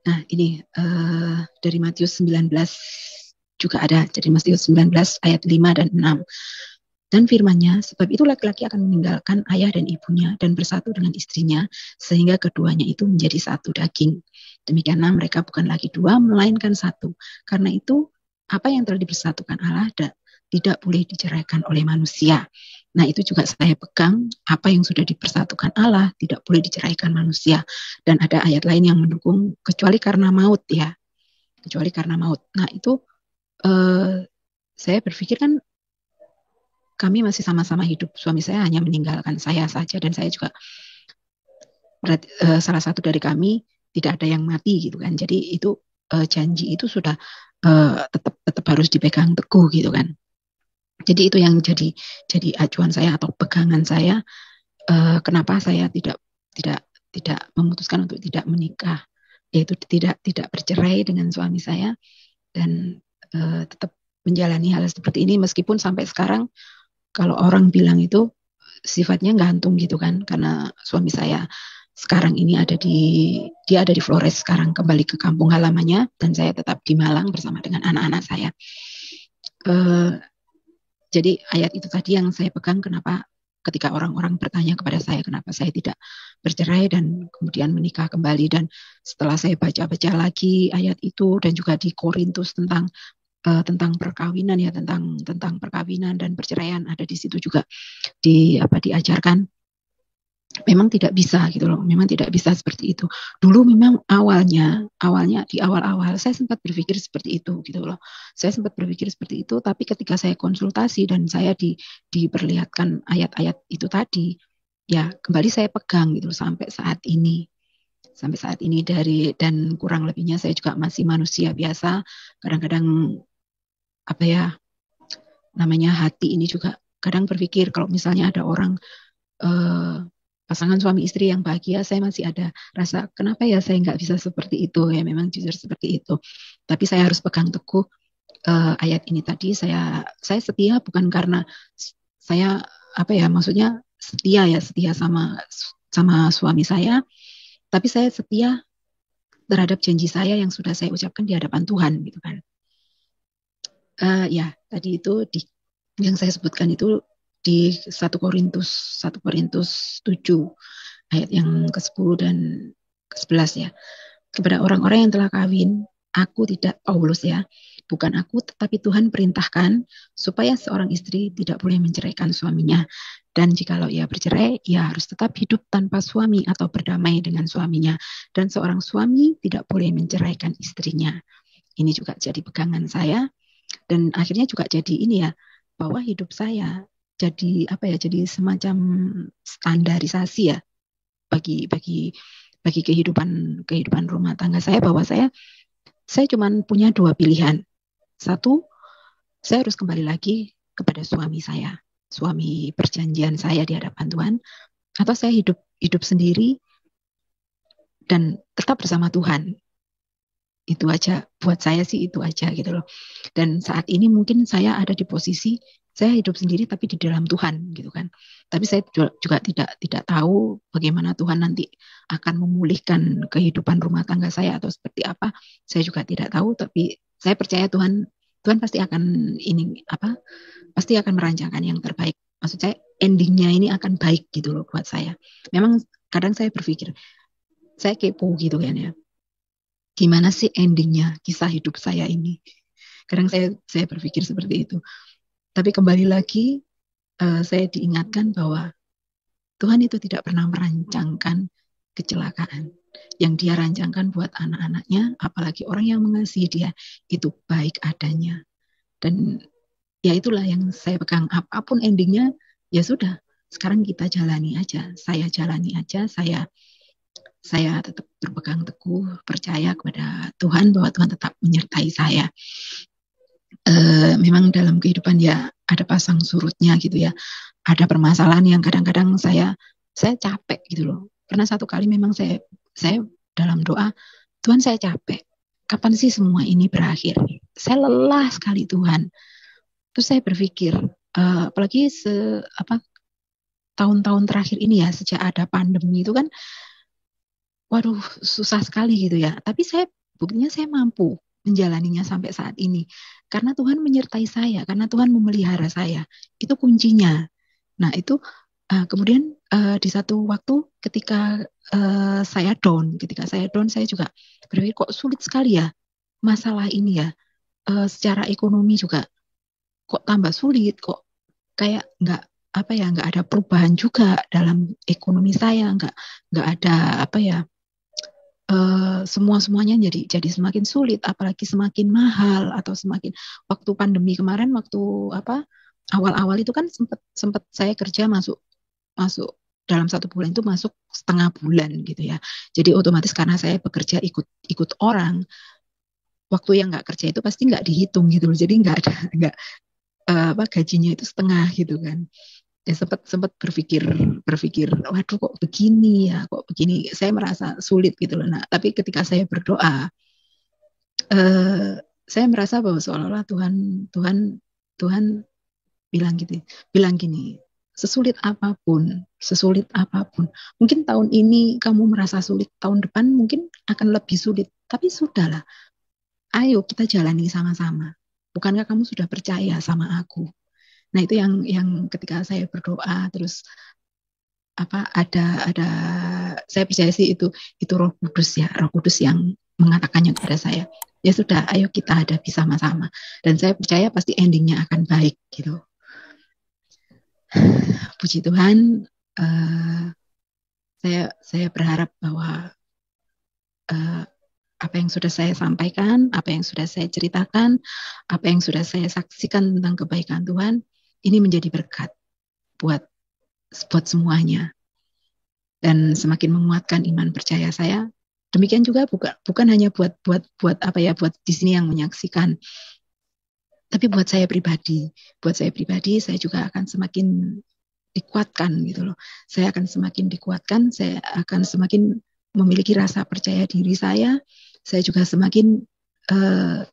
ini dari Matius 19 juga ada. Jadi Matius 19 ayat 5 dan 6. Dan firman-Nya, sebab itu laki-laki akan meninggalkan ayah dan ibunya dan bersatu dengan istrinya, sehingga keduanya itu menjadi satu daging. Demikianlah mereka bukan lagi dua, melainkan satu. Karena itu, apa yang telah dipersatukan Allah tidak boleh diceraikan oleh manusia. Nah itu juga saya pegang, apa yang sudah dipersatukan Allah tidak boleh diceraikan manusia. Dan ada ayat lain yang mendukung, kecuali karena maut ya. Kecuali karena maut. Nah itu saya berpikir kan kami masih sama-sama hidup. Suami saya hanya meninggalkan saya saja, dan saya juga salah satu dari kami tidak ada yang mati gitu kan. Jadi itu janji itu sudah tetap harus dipegang teguh gitu kan. Jadi itu yang jadi acuan saya atau pegangan saya, kenapa saya tidak memutuskan untuk tidak menikah, yaitu tidak bercerai dengan suami saya, dan tetap menjalani hal seperti ini meskipun sampai sekarang kalau orang bilang itu sifatnya gantung gitu kan, karena suami saya sekarang ini dia ada di Flores sekarang, kembali ke kampung halamannya, dan saya tetap di Malang bersama dengan anak-anak saya. Jadi ayat itu tadi yang saya pegang, kenapa ketika orang-orang bertanya kepada saya kenapa saya tidak bercerai dan kemudian menikah kembali, dan setelah saya baca-baca lagi ayat itu, dan juga di Korintus tentang perkawinan ya, tentang perkawinan dan perceraian, ada di situ juga diajarkan. Memang tidak bisa gitu loh, memang tidak bisa seperti itu. Dulu memang awalnya di awal-awal saya sempat berpikir seperti itu gitu loh. Saya sempat berpikir seperti itu, tapi ketika saya konsultasi dan saya diperlihatkan ayat-ayat itu tadi, ya kembali saya pegang gitu sampai saat ini. Sampai saat ini dan kurang lebihnya saya juga masih manusia biasa. Kadang-kadang apa ya namanya, hati ini juga kadang berpikir kalau misalnya ada orang pasangan suami istri yang bahagia, saya masih ada rasa kenapa ya saya nggak bisa seperti itu ya, memang jujur seperti itu. Tapi saya harus pegang teguh ayat ini tadi. Saya setia bukan karena saya maksudnya setia sama suami saya, tapi saya setia terhadap janji saya yang sudah saya ucapkan di hadapan Tuhan gitu kan. Ya tadi itu yang saya sebutkan itu di 1 Korintus 7 ayat yang ke-10 dan ke-11 ya. Kepada orang-orang yang telah kawin, aku tidak, Paulus ya, bukan aku tetapi Tuhan perintahkan supaya seorang istri tidak boleh menceraikan suaminya, dan jikalau ia bercerai, ia harus tetap hidup tanpa suami atau berdamai dengan suaminya, dan seorang suami tidak boleh menceraikan istrinya. Ini juga jadi pegangan saya, dan akhirnya juga jadi ini ya, bahwa hidup saya jadi semacam standarisasi ya bagi kehidupan rumah tangga saya, bahwa saya cuma punya 2 pilihan. Satu, saya harus kembali lagi kepada suami saya, suami perjanjian saya di hadapan Tuhan, atau saya hidup sendiri dan tetap bersama Tuhan. Itu aja buat saya sih, itu aja gitu loh. Dan saat ini mungkin saya ada di posisi saya hidup sendiri tapi di dalam Tuhan gitu kan. Tapi saya juga tidak tahu bagaimana Tuhan nanti akan memulihkan kehidupan rumah tangga saya atau seperti apa. Saya juga tidak tahu, tapi saya percaya Tuhan pasti akan pasti akan merancangkan yang terbaik. Maksud saya endingnya ini akan baik gitu loh buat saya. Memang kadang saya berpikir, saya kepo gitu kan ya. Gimana sih endingnya kisah hidup saya ini? Kadang saya berpikir seperti itu. Tapi kembali lagi saya diingatkan bahwa Tuhan itu tidak pernah merancangkan kecelakaan. Yang Dia rancangkan buat anak-anaknya, apalagi orang yang mengasihi Dia, itu baik adanya. Dan ya itulah yang saya pegang. Apapun endingnya, ya sudah. Sekarang kita jalani aja. Saya jalani aja. Saya tetap berpegang teguh, percaya kepada Tuhan bahwa Tuhan tetap menyertai saya. Memang dalam kehidupan ya ada pasang surutnya gitu ya. Ada permasalahan yang kadang-kadang saya capek gitu loh. Pernah satu kali memang saya dalam doa, Tuhan saya capek. Kapan sih semua ini berakhir? Saya lelah sekali Tuhan. Terus saya berpikir, apalagi tahun-tahun terakhir ini ya, sejak ada pandemi itu kan, waduh susah sekali gitu ya. Tapi buktinya saya mampu menjalaninya sampai saat ini. Karena Tuhan menyertai saya, karena Tuhan memelihara saya. Itu kuncinya. Nah itu kemudian di satu waktu ketika saya down, saya juga berpikir kok sulit sekali ya masalah ini ya. Secara ekonomi juga kok tambah sulit, kok kayak nggak ada perubahan juga dalam ekonomi saya, nggak ada semuanya jadi semakin sulit, apalagi semakin mahal, atau semakin waktu pandemi kemarin, waktu awal-awal itu kan sempat sempat saya kerja masuk masuk dalam 1 bulan itu masuk setengah bulan gitu ya. Jadi otomatis karena saya bekerja ikut ikut orang, waktu yang nggak kerja itu pasti nggak dihitung gitu loh. Jadi nggak ada nggak apa gajinya itu setengah gitu kan. Ya sempat sempat berpikir berpikir waduh kok begini ya kok begini saya merasa sulit gitu loh. Nah tapi ketika saya berdoa eh, saya merasa bahwa seolah-olah Tuhan Tuhan Tuhan bilang gitu bilang gini sesulit apapun mungkin tahun ini kamu merasa sulit tahun depan mungkin akan lebih sulit tapi sudahlah ayo kita jalani sama-sama bukankah kamu sudah percaya sama aku. Nah itu yang ketika saya berdoa terus apa ada saya percaya sih itu Roh Kudus yang mengatakannya kepada saya ya sudah ayo kita hadapi sama-sama dan saya percaya pasti endingnya akan baik gitu. Puji Tuhan saya berharap bahwa uh, apa yang sudah saya sampaikan apa yang sudah saya ceritakan apa yang sudah saya saksikan tentang kebaikan Tuhan ini menjadi berkat buat buat semuanya dan semakin menguatkan iman percaya saya. Demikian juga bukan hanya buat apa ya buat di sini yang menyaksikan, tapi buat saya pribadi saya juga akan semakin dikuatkan gitu loh. Saya akan semakin dikuatkan, saya akan semakin memiliki rasa percaya diri saya. Saya juga semakin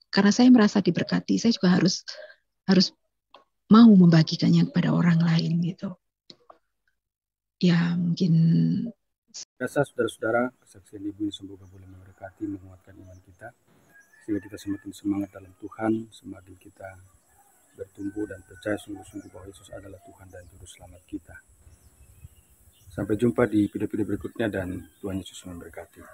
karena saya merasa diberkati, saya juga harus harus mau membagikannya kepada orang lain gitu. Ya mungkin Biasa saudara-saudara, kesaksian Ibu semoga boleh memberkati, menguatkan iman kita, sehingga kita semakin semangat dalam Tuhan, semakin kita bertumbuh dan percaya sungguh-sungguh bahwa Yesus adalah Tuhan dan Juru Selamat kita. Sampai jumpa di video-video berikutnya dan Tuhan Yesus memberkati.